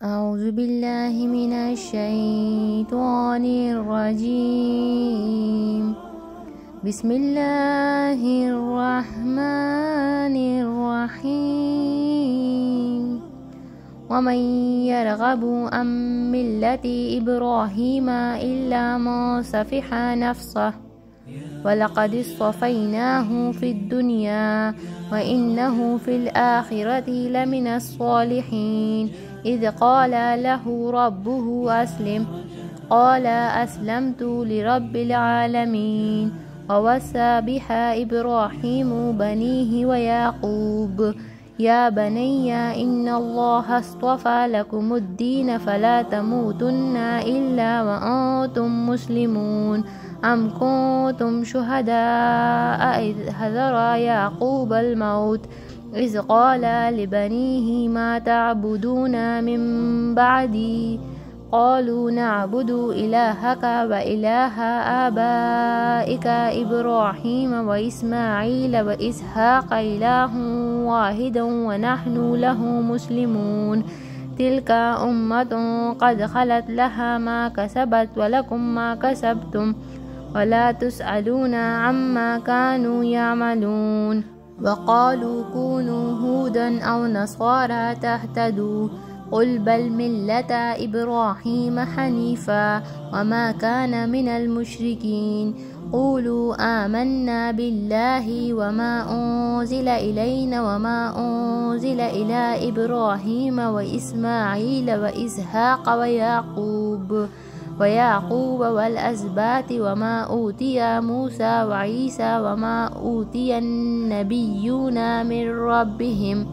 أعوذ بالله من الشيطان الرجيم. بسم الله الرحمن الرحيم. ومن يرغب عن ملة إبراهيم إلا من سفح نفسه ولقد اصطفيناه في الدنيا وإنه في الآخرة لمن الصالحين. إذ قال له ربه أسلم قال أسلمت لرب العالمين. ووصى بها إبراهيم بنيه ويعقوب يا بني إن الله اصطفى لكم الدين فلا تموتن إلا وأنتم مسلمون. أم كنتم شهداء إذ حضر يعقوب الموت إذ قال لبنيه ما تعبدون من بعدي قالوا نعبد إلهك وإله آبائك إبراهيم وإسماعيل وإسحاق إله واحدا ونحن له مسلمون. تلك أمة قد خلت لها ما كسبت ولكم ما كسبتم ولا تسألون عما كانوا يعملون. وقالوا كونوا هودا أو نصارى تهتدوا قل بل ملة إبراهيم حنيفا وما كان من المشركين. قولوا آمنا بالله وما أنزل إلينا وما أنزل إلى إبراهيم وإسماعيل وإسحاق ويعقوب والأسباط وما أوتي موسى وعيسى وما أوتي النبيون من ربهم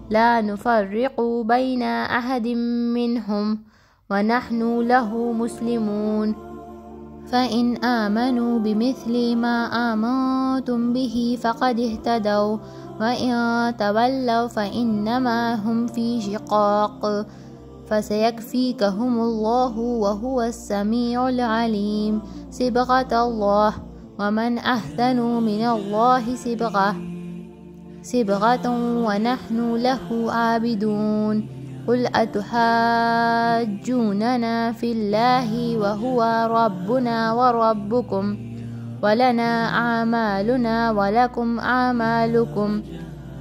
لا نفرق بين أحد منهم ونحن له مسلمون. فإن آمنوا بمثل ما آمنتم به فقد اهتدوا وإن تولوا فإنما هم في شقاق فسيكفيكهم الله وهو السميع العليم. صبغة الله ومن أحسن من الله صبغة ونحن له عابدون. قل أتحاجوننا في الله وهو ربنا وربكم ولنا أعمالنا ولكم أعمالكم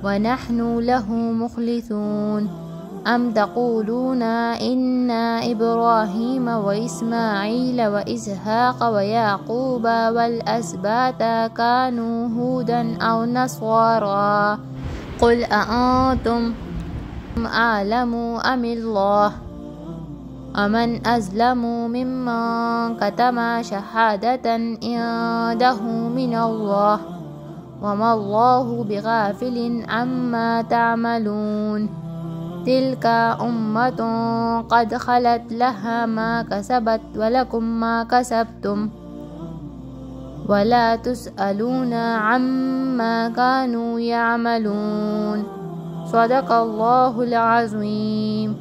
ونحن له مخلصون. أم تقولون إن إبراهيم وإسماعيل وإسحاق ويعقوب والأسباط كانوا هودا أو نصارى قل أأنتم أعلم أم الله. ومن أظلم ممن كتم شهادة عنده من الله وما الله بغافل عما تعملون. تلك أمة قد خلت لها ما كسبت ولكم ما كسبتم ولا تسألون عما كانوا يعملون. صدق الله العظيم.